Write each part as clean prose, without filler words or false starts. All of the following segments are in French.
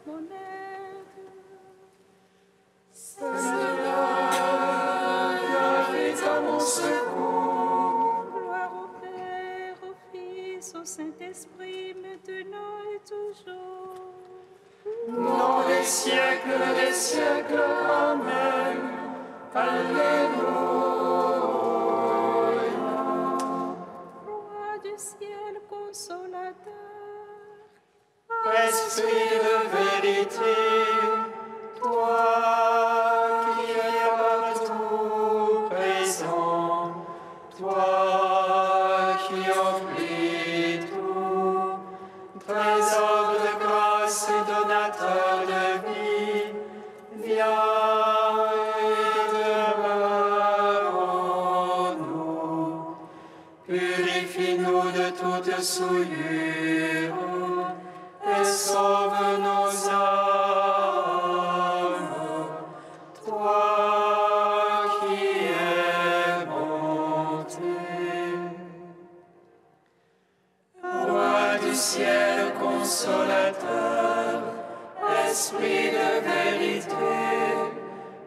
mon aide. Seigneur, viens vite à mon secours. Gloire au Père, au Fils, au Saint-Esprit, maintenant et toujours. Dans les siècles des siècles, Amen. Alléluia. Roi du ciel consolateur, Esprit de vérité, toi qui es partout présent, toi qui emplis tout, trésor de grâce et donateur de vie, viens et demeure en nous. Purifie-nous de toute souillure et sauve nos âmes. Toi qui es bonté. Roi du ciel consolateur, Esprit de vérité,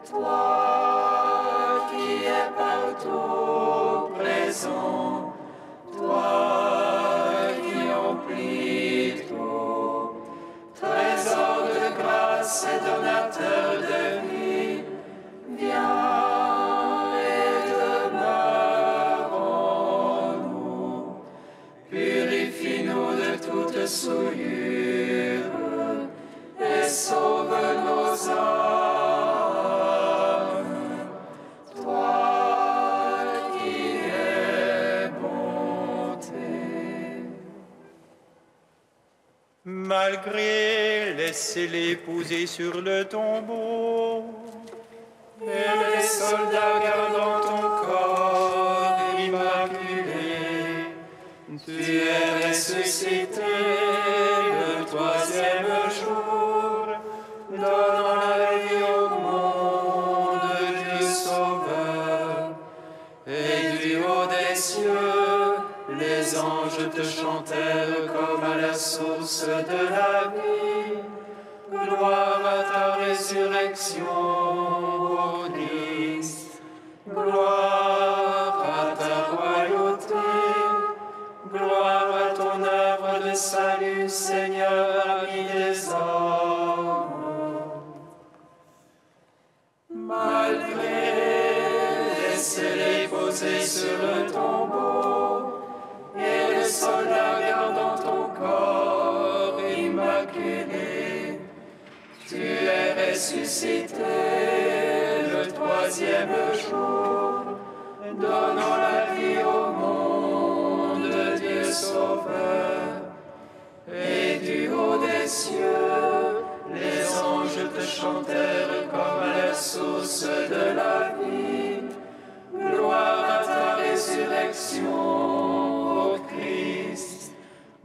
toi qui es partout présent, toi qui emplis tout, trésor de grâce et donateur de vie, viens et demeure en nous. Purifie-nous de toute souillure et sauve nos âmes. Toi qui es bonté. Malgré laissez-les poser sur le tombeau, Et les soldats gardant ton corps immaculé, tu es ressuscité le troisième jour, donnant la vie au monde du Sauveur. Et du haut des cieux, les anges te chantèrent comme à la source de la vie. Gloire à ta résurrection, ô Christ. Gloire à ta royauté. Gloire à ton œuvre de salut, Seigneur, ami des hommes. Malgré laissez-les poser sur le tombeau, et les soldats gardant ton corps immaculé, tu es ressuscité le troisième jour, donnant la vie au monde, Dieu Sauveur. Et du haut des cieux, les anges te chantèrent comme à la source de la vie. Gloire à ta résurrection, ô Christ.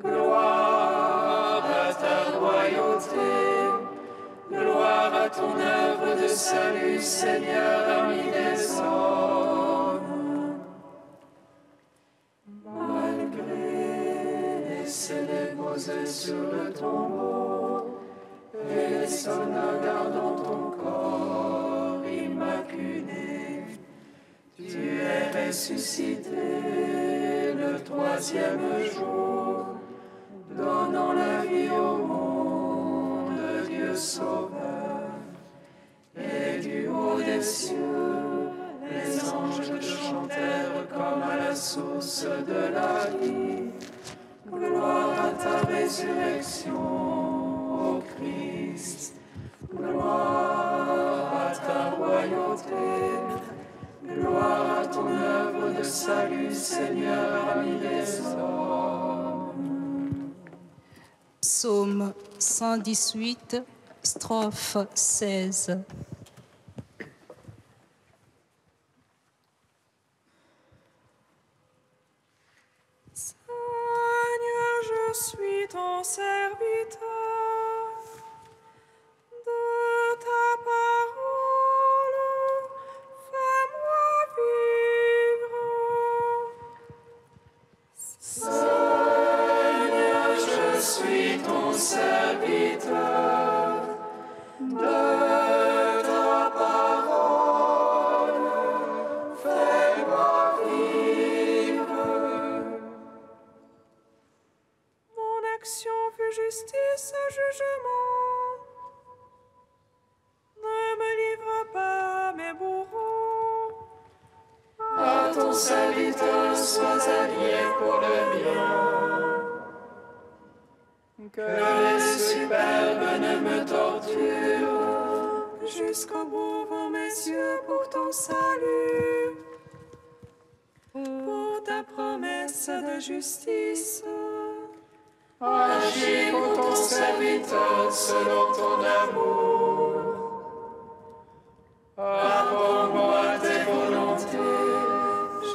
Gloire à ta royauté. Gloire à ton œuvre de salut, Seigneur, ami des hommes. Malgré laissez-les poser sur le tombeau, et les soldats gardant ton corps immaculé, tu es ressuscité le troisième jour, donnant la vie au monde, Dieu Sauveur. Et du haut des cieux, les anges te chantèrent comme à la source de la vie. Gloire à ta résurrection, ô Christ. Gloire à ta royauté. Gloire à ton œuvre de salut, Seigneur, ami des hommes. Psaume 118, strophe 16. Seigneur, je suis ton serviteur. De ta parole, fais-moi vivre. Seigneur, je suis ton serviteur. serviteur sois allié pour le mien. Que les superbes ne me torturent jusqu'au bout vont mes yeux pour ton salut, pour ta promesse de justice. Agis pour ton serviteur selon ton amour. Apprends-moi tes volontés.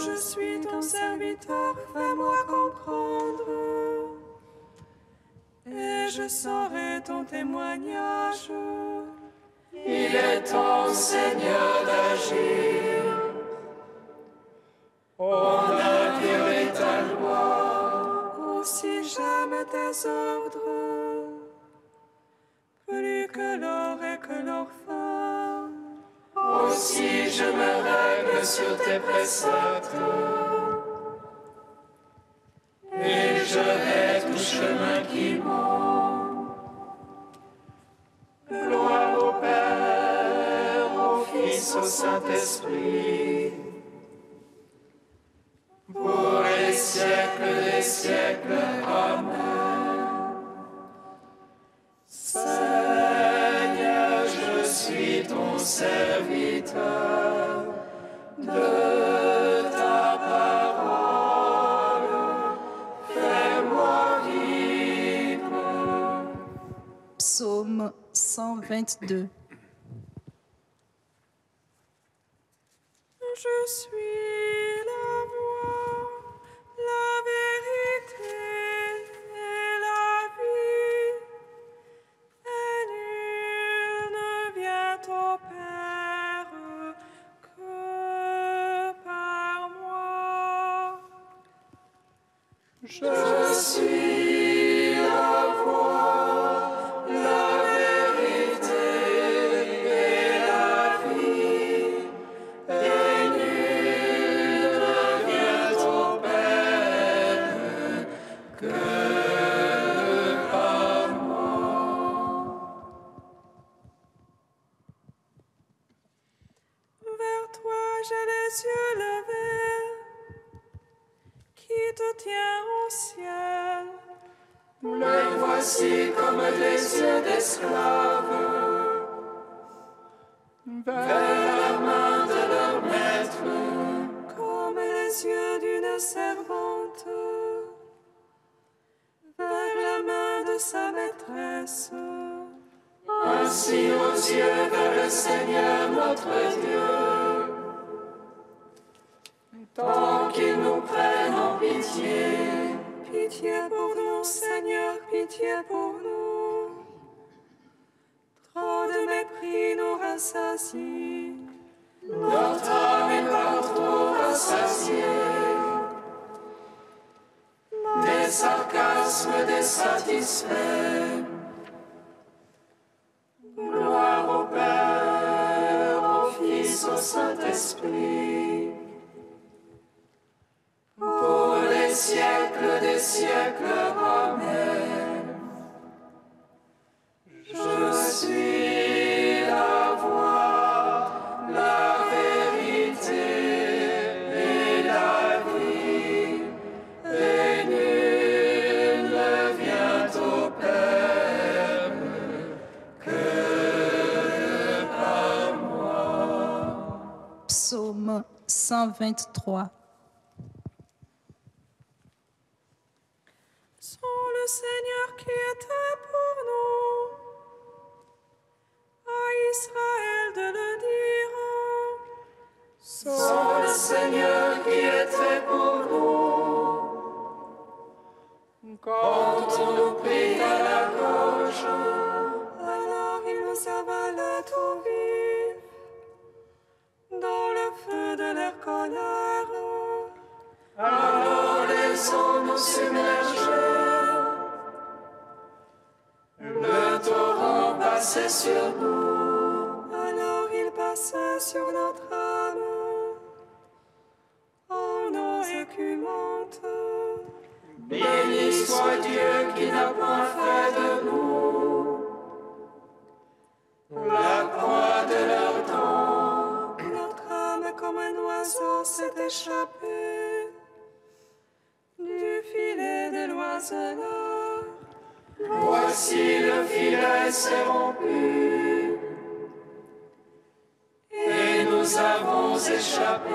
Je suis ton serviteur, fais-moi comprendre. Et je saurai ton témoignage. Il est temps, Seigneur, d'agir. On a violé ta loi. Aussi j'aime tes ordres, plus que l'or et que l'orphin. Aussi je me règle sur tes préceptes. Et je hais tout chemin qui ment. Gloire au Père, au Fils, au Saint-Esprit, pour les siècles des siècles. Amen. Seigneur, je suis ton serviteur. De ta parole, fais-moi vivre. Psaume 122. Je suis la voie, la vérité et la vie. Et nul ne vient au Père que par moi. Je suis la voie, la vérité et la vie, et nul ne vient au Père que par moi. Vers toi j'ai les yeux levés, qui te tient au ciel. Les voici comme des yeux d'esclaves vers la main de leur maître. Comme les yeux d'une servante vers la main de sa maîtresse. Ainsi nos yeux vers le Seigneur notre Dieu, tant qu'il nous prenne en pitié. Pitié pour nous, Seigneur, pitié pour nous. Trop de mépris nous rassasie. Notre âme est par trop rassasiée. Des sarcasmes désatisfaits. Gloire au Père, au Fils, au Saint-Esprit, pour les siècles des siècles. Amen. Je suis la voie, la vérité et la vie, et nul ne vient au Père que par moi. Psaume 123. Sans le Seigneur qui était pour nous, à Israël de le dire. Sans le Seigneur qui était pour nous, quand on nous prit à la gorge, Alors il nous avala tout vif dans le feu de leur colère. alors les eaux nous submergeaient. Le torrent passait sur nous. Alors il passait sur notre âme en eau écumante. Béni soit Dieu qui n'a point fait de nous la croix de leur temps. Notre âme comme un oiseau oiseau s'est échappé du filet de l'oiseleur. Voici le filet s'est rompu et nous avons échappé.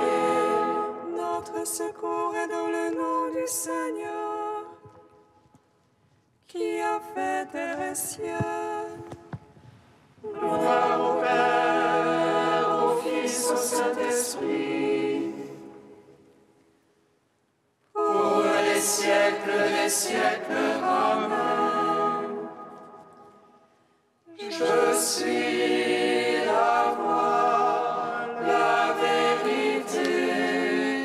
Notre secours est dans le nom du Seigneur, qui a fait terre et ciel. Gloire au Père, au Fils, au Saint-Esprit, pour les siècles des siècles. Amen. Je suis la voie, la vérité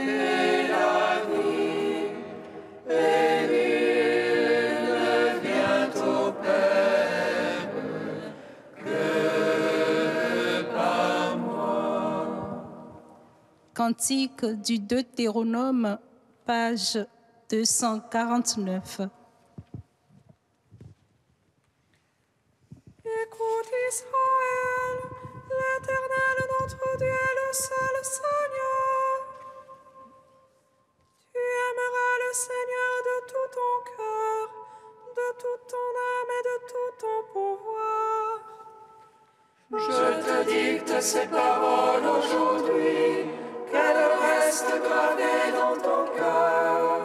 et la vie, et nul ne vient au Père que par moi. Cantique du Deutéronome, page 249. Écoute Israël, l'Éternel notre Dieu est le seul Seigneur. Tu aimeras le Seigneur de tout ton cœur, de toute ton âme et de tout ton pouvoir. Je te dicte ces paroles aujourd'hui, qu'elles restent gravées dans ton cœur.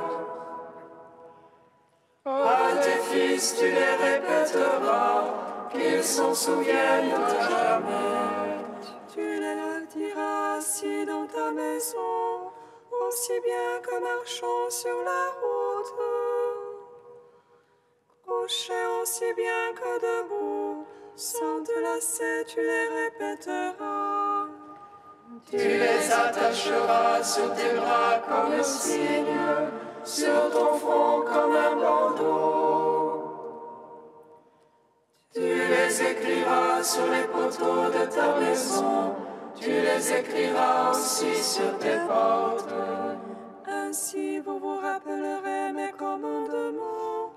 À tes fils tu les répéteras, qu'ils s'en souviennent à jamais. Tu les diras assis dans ta maison, aussi bien que marchant sur la route. Couché aussi bien que debout, sans te lasser, tu les répéteras. Tu les attacheras sur tes bras comme un signe, sur ton front comme un bandeau. Tu les écriras sur les poteaux de ta maison, tu les écriras aussi sur tes portes. Ainsi vous vous rappellerez mes commandements,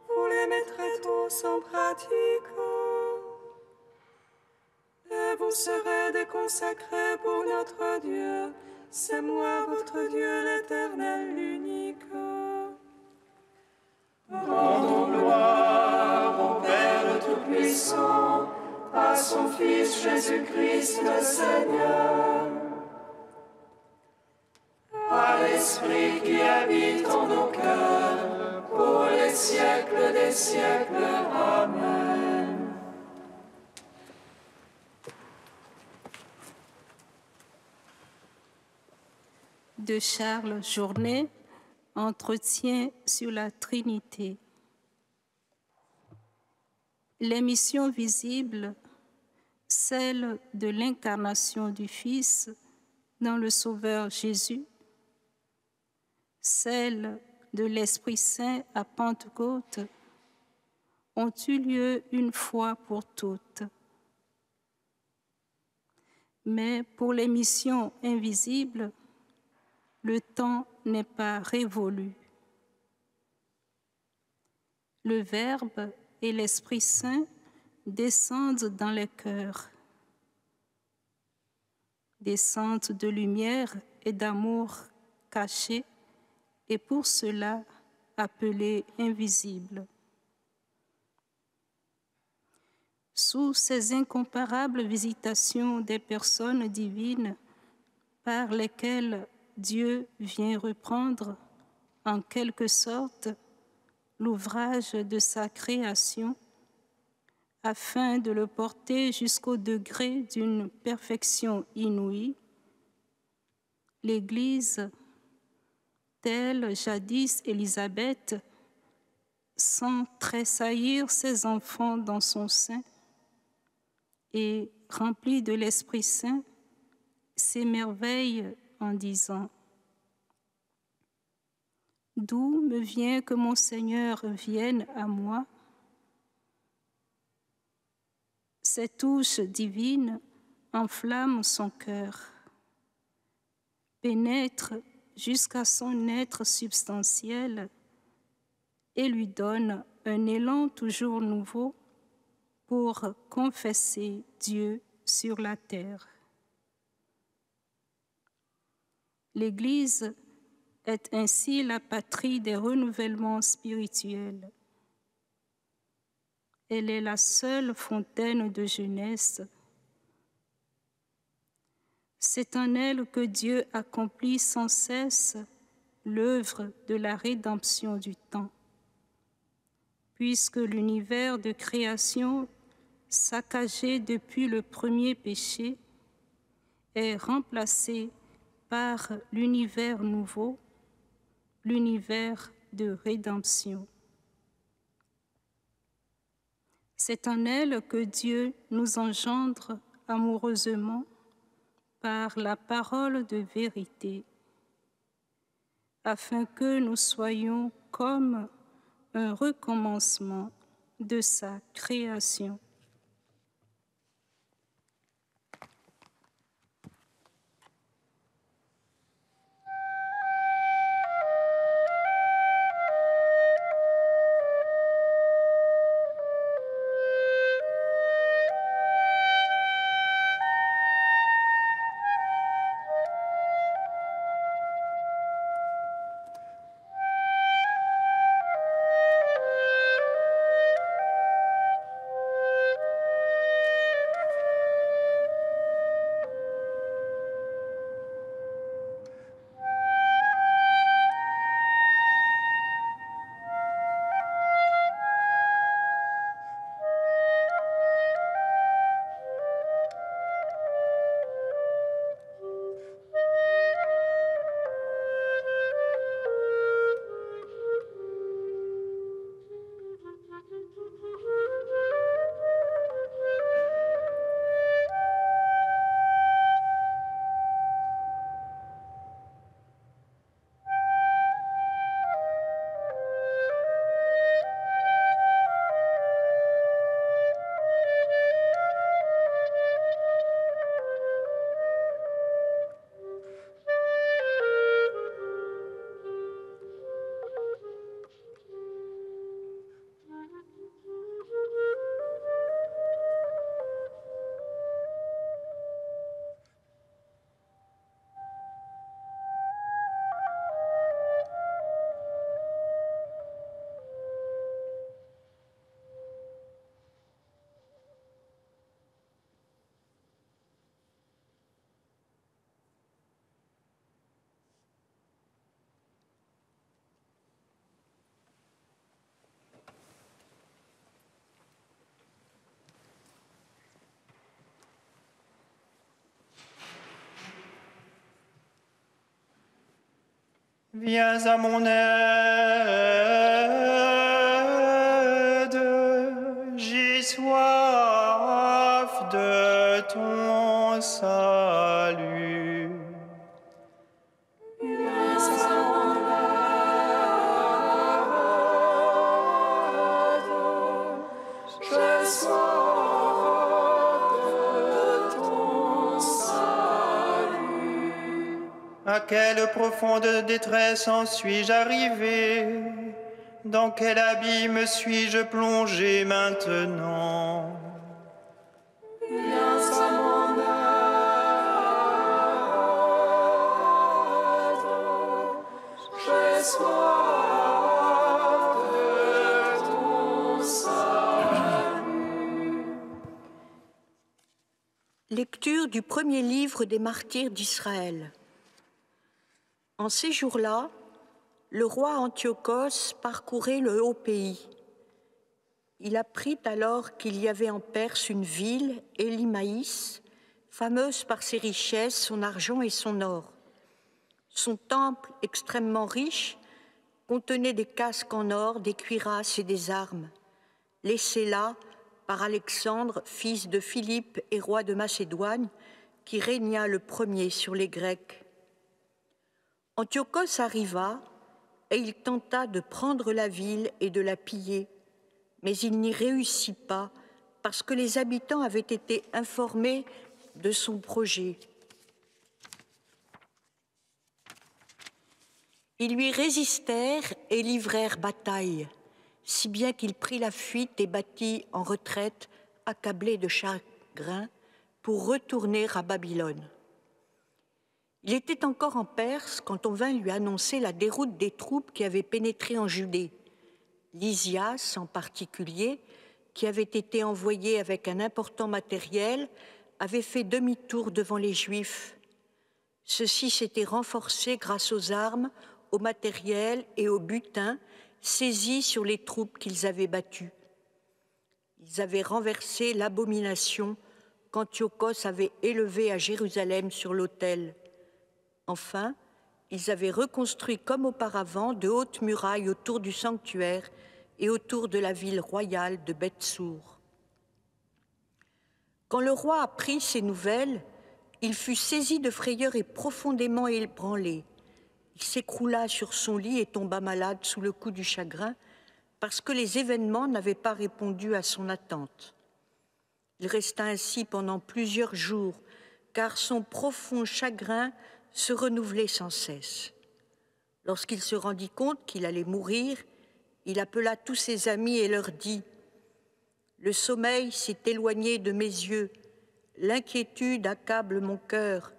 vous les mettrez tous en pratique. Et vous serez déconsacrés pour notre Dieu, c'est moi votre Dieu l'Éternel l'unique. Rendons gloire au Père Tout-Puissant, à son Fils Jésus-Christ le Seigneur, à l'Esprit qui habite en nos cœurs, pour les siècles des siècles. Amen. De Charles Journet, Entretien sur la Trinité. Les missions visibles, celle de l'incarnation du Fils dans le Sauveur Jésus, celle de l'Esprit Saint à Pentecôte, ont eu lieu une fois pour toutes. Mais pour les missions invisibles, le temps n'est pas révolu. Le Verbe et l'Esprit Saint descendent dans les cœurs, descendent de lumière et d'amour cachés et pour cela appelés invisibles. Sous ces incomparables visitations des personnes divines par lesquelles Dieu vient reprendre, en quelque sorte, l'ouvrage de sa création, afin de le porter jusqu'au degré d'une perfection inouïe, l'Église, telle jadis Élisabeth, sent tressaillir ses enfants dans son sein et, remplie de l'Esprit Saint, s'émerveille en disant « D'où me vient que mon Seigneur vienne à moi ?» Ces touches divines enflamment son cœur, pénètrent jusqu'à son être substantiel et lui donnent un élan toujours nouveau pour confesser Dieu sur la terre. L'Église est ainsi la patrie des renouvellements spirituels. Elle est la seule fontaine de jeunesse. C'est en elle que Dieu accomplit sans cesse l'œuvre de la rédemption du temps, puisque l'univers de création, saccagé depuis le premier péché, est remplacé par l'univers nouveau, l'univers de rédemption. C'est en elle que Dieu nous engendre amoureusement par la parole de vérité, afin que nous soyons comme un recommencement de sa création. Viens à mon aide, j'ai soif de ton salut. Viens à mon aide, j'ai soif de ton salut. À quelle profonde détresse en suis-je arrivé? Dans quel abîme suis-je plongé maintenant? Viens à mon aide, j'ai soif de ton salut. Lecture du premier livre des martyrs d'Israël. En ces jours-là, le roi Antiochos parcourait le haut pays. Il apprit alors qu'il y avait en Perse une ville, Élimaïs, fameuse par ses richesses, son argent et son or. Son temple, extrêmement riche, contenait des casques en or, des cuirasses et des armes, laissés là par Alexandre, fils de Philippe et roi de Macédoine, qui régna le premier sur les Grecs. Antiochos arriva et il tenta de prendre la ville et de la piller, mais il n'y réussit pas parce que les habitants avaient été informés de son projet. Ils lui résistèrent et livrèrent bataille, si bien qu'il prit la fuite et battit en retraite, accablé de chagrin, pour retourner à Babylone. Il était encore en Perse quand on vint lui annoncer la déroute des troupes qui avaient pénétré en Judée. Lysias, en particulier, qui avait été envoyé avec un important matériel, avait fait demi-tour devant les Juifs. Ceux-ci s'étaient renforcés grâce aux armes, au matériel et au butin saisis sur les troupes qu'ils avaient battues. Ils avaient renversé l'abomination qu'Antiochos avait élevée à Jérusalem sur l'autel. Enfin, ils avaient reconstruit comme auparavant de hautes murailles autour du sanctuaire et autour de la ville royale de Beth-Sour. Quand le roi apprit ces nouvelles, il fut saisi de frayeur et profondément ébranlé. Il s'écroula sur son lit et tomba malade sous le coup du chagrin parce que les événements n'avaient pas répondu à son attente. Il resta ainsi pendant plusieurs jours, car son profond chagrin se renouvelait sans cesse. Lorsqu'il se rendit compte qu'il allait mourir, il appela tous ses amis et leur dit « Le sommeil s'est éloigné de mes yeux, l'inquiétude accable mon cœur,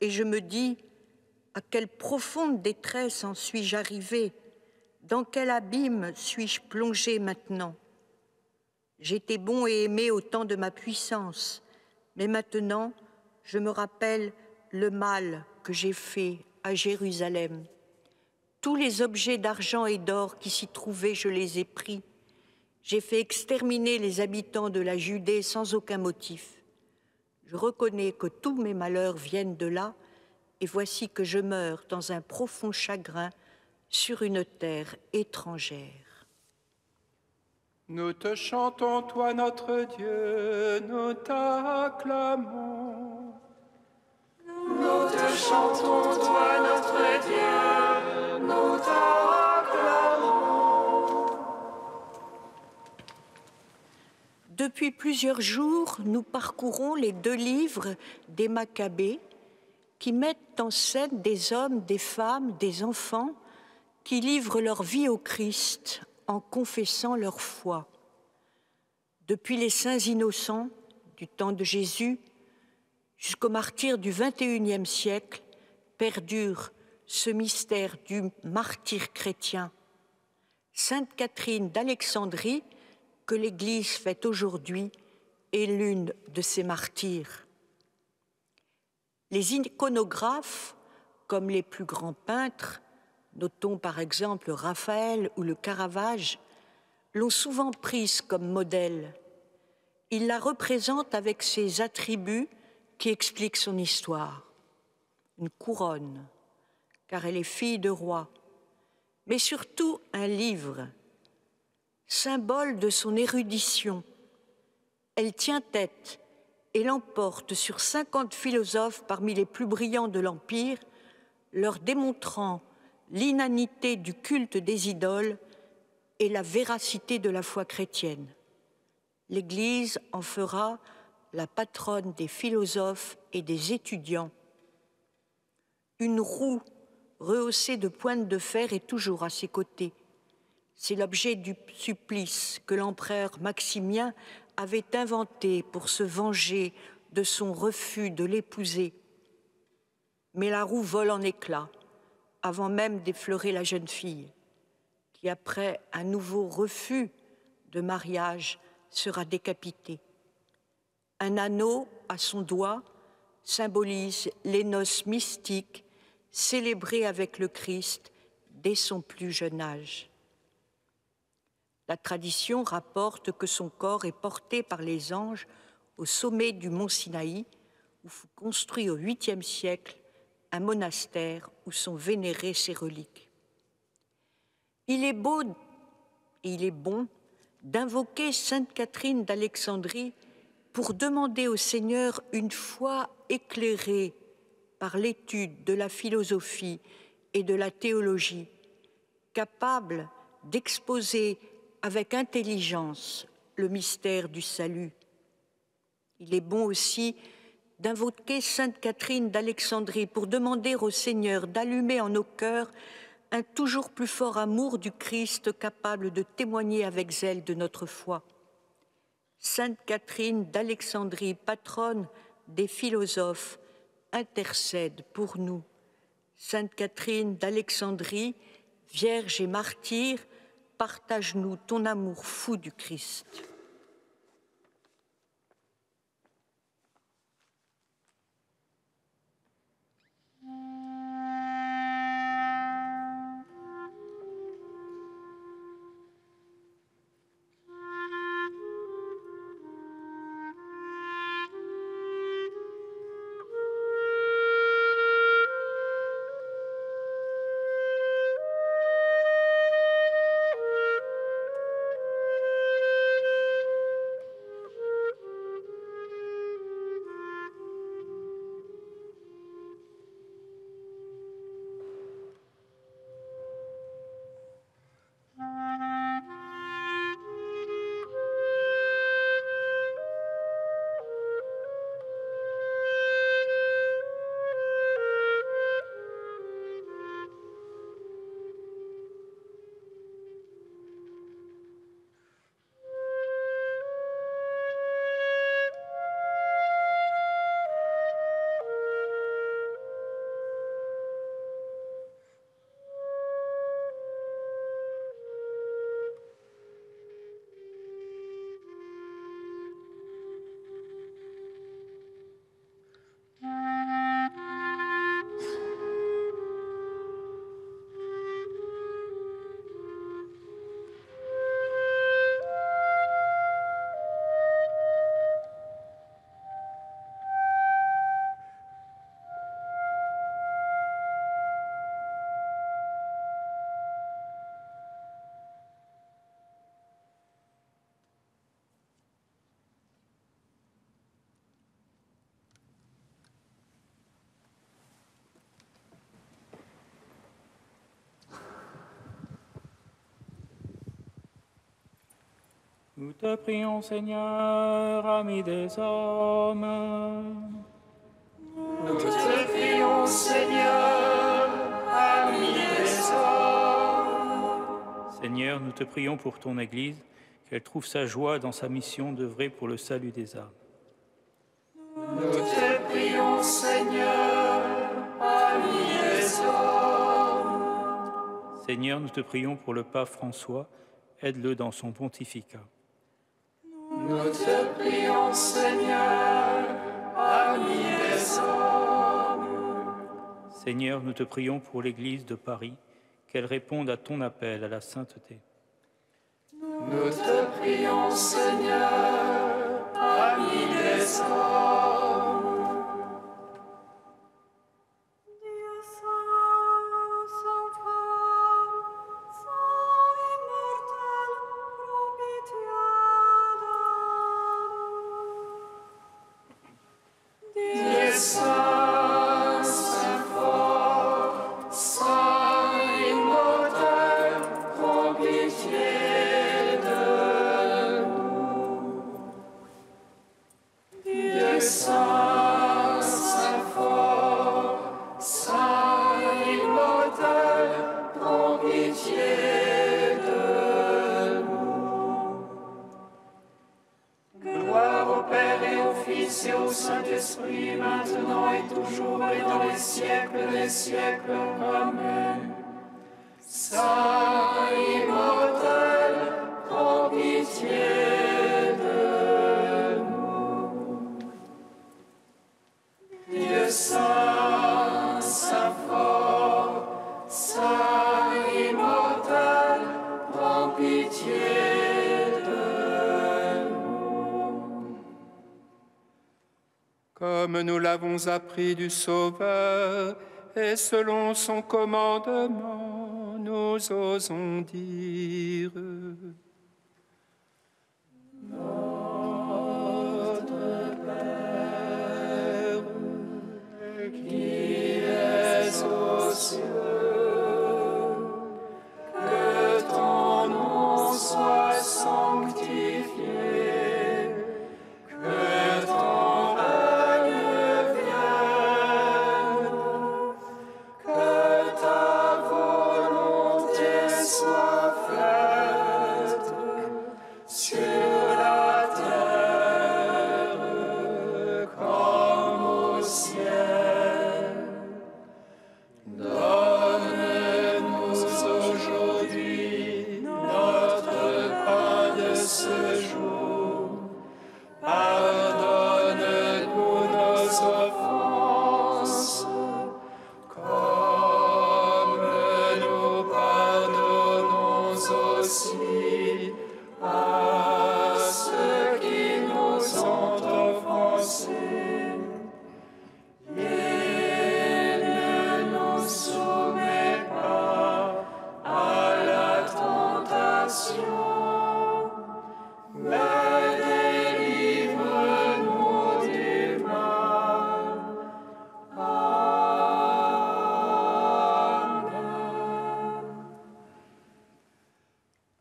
et je me dis « À quelle profonde détresse en suis-je arrivé? Dans quel abîme suis-je plongé maintenant? J'étais bon et aimé au temps de ma puissance, mais maintenant je me rappelle le mal que j'ai fait à Jérusalem. Tous les objets d'argent et d'or qui s'y trouvaient, je les ai pris. J'ai fait exterminer les habitants de la Judée sans aucun motif. Je reconnais que tous mes malheurs viennent de là, et voici que je meurs dans un profond chagrin sur une terre étrangère. » Nous te chantons, toi notre Dieu, nous t'acclamons. Nous te chantons, toi notre Dieu, nous t'acclamons. Depuis plusieurs jours, nous parcourons les 2 livres des Maccabées qui mettent en scène des hommes, des femmes, des enfants qui livrent leur vie au Christ en confessant leur foi. Depuis les saints innocents du temps de Jésus jusqu'aux martyrs du XXIe siècle, perdure ce mystère du martyr chrétien. Sainte Catherine d'Alexandrie, que l'Église fête aujourd'hui, est l'une de ces martyrs. Les iconographes, comme les plus grands peintres, notons par exemple Raphaël ou le Caravage, l'ont souvent prise comme modèle. Ils la représentent avec ses attributs qui expliquent son histoire. Une couronne, car elle est fille de roi, mais surtout un livre, symbole de son érudition. Elle tient tête et l'emporte sur 50 philosophes parmi les plus brillants de l'Empire, leur démontrant l'inanité du culte des idoles et la véracité de la foi chrétienne. L'Église en fera la patronne des philosophes et des étudiants. Une roue rehaussée de pointes de fer est toujours à ses côtés. C'est l'objet du supplice que l'empereur Maximien avait inventé pour se venger de son refus de l'épouser. Mais la roue vole en éclats, avant même d'effleurer la jeune fille, qui, après un nouveau refus de mariage, sera décapitée. Un anneau à son doigt symbolise les noces mystiques célébrées avec le Christ dès son plus jeune âge. La tradition rapporte que son corps est porté par les anges au sommet du mont Sinaï, où fut construit au 8e siècle un monastère où sont vénérées ses reliques. Il est beau et il est bon d'invoquer Sainte Catherine d'Alexandrie pour demander au Seigneur une foi éclairée par l'étude de la philosophie et de la théologie, capable d'exposer avec intelligence le mystère du salut. Il est bon aussi d'invoquer Sainte Catherine d'Alexandrie pour demander au Seigneur d'allumer en nos cœurs un toujours plus fort amour du Christ capable de témoigner avec zèle de notre foi. Sainte Catherine d'Alexandrie, patronne des philosophes, intercède pour nous Sainte Catherine d'Alexandrie, Vierge et martyre, partage-nous ton amour fou du Christ. Nous te prions, Seigneur, ami des hommes. Nous te prions, Seigneur, ami des hommes. Seigneur, nous te prions pour ton Église, qu'elle trouve sa joie dans sa mission d'œuvrer pour le salut des âmes. Nous te prions, Seigneur, ami des hommes. Seigneur, nous te prions pour le pape François, aide-le dans son pontificat. Nous te prions, Seigneur, ami des hommes. Seigneur, nous te prions pour l'Église de Paris, qu'elle réponde à ton appel à la sainteté. Nous te prions, Seigneur, ami des hommes. Dieu saint, saint fort, saint immortel, prends pitié de nous. Dieu saint, saint fort, saint immortel, prends pitié de nous. Dieu saint, saint fort, saint immortel, prends pitié de nous. Gloire au Père et au Fils et au Saint-Esprit, maintenant et toujours et dans les siècles des siècles. Amen. Saint immortel, prends pitié de nous. Dieu saint, saint fort, saint immortel, prends pitié de nous. Comme nous l'avons appris du Sauveur, et selon son commandement, nous osons dire: Notre Père, qui es aux cieux, que ton nom soit sanctifié, que ton règne vienne, que ta volonté soit faite sur la terre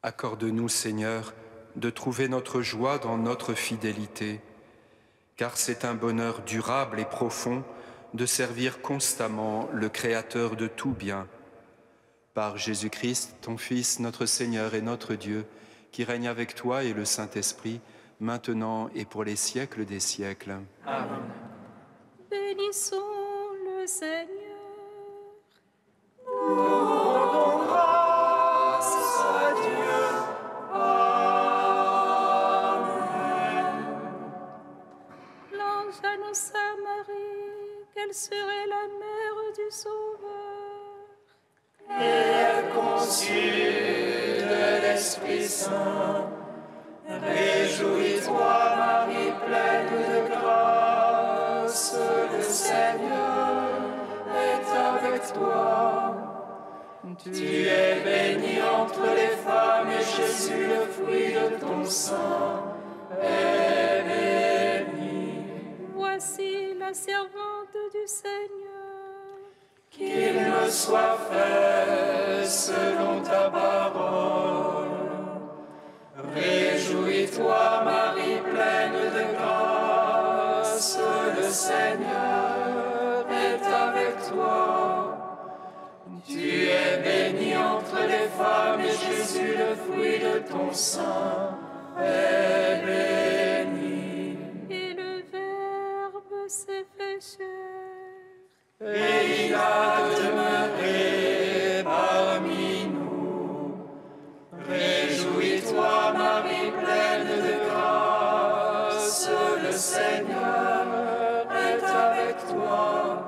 Accorde-nous, Seigneur, de trouver notre joie dans notre fidélité, car c'est un bonheur durable et profond de servir constamment le Créateur de tout bien. Par Jésus-Christ, ton Fils, notre Seigneur et notre Dieu, qui règne avec toi et le Saint-Esprit, maintenant et pour les siècles des siècles. Amen. Bénissons le Seigneur. Nous rendons grâce à Dieu. Amen. L'ange annonça à Marie qu'elle serait la mère du Sauveur. Et elle conçut de l'Esprit Saint. Réjouis-toi, Marie, pleine de grâce, le Seigneur est avec toi. Tu es bénie entre les femmes et Jésus, le fruit de ton sein, est béni. Voici la servante du Seigneur. Qu'il me soit fait selon ta parole. Réjouis-toi, Marie, pleine de grâce, le Seigneur est avec toi. Tu es bénie entre les femmes et Jésus, le fruit de ton sein, est béni. Et le Verbe s'est fait chair. Et il a demeuré parmi nous. Réjouis-toi, Marie, pleine de grâce, le Seigneur est avec toi.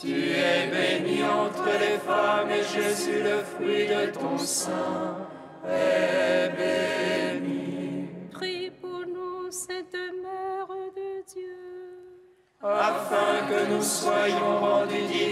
Tu es bénie entre les femmes et Jésus, le fruit de ton sein, est béni. Prie pour nous, Sainte Mère de Dieu. Afin que nous soyons rendus dignes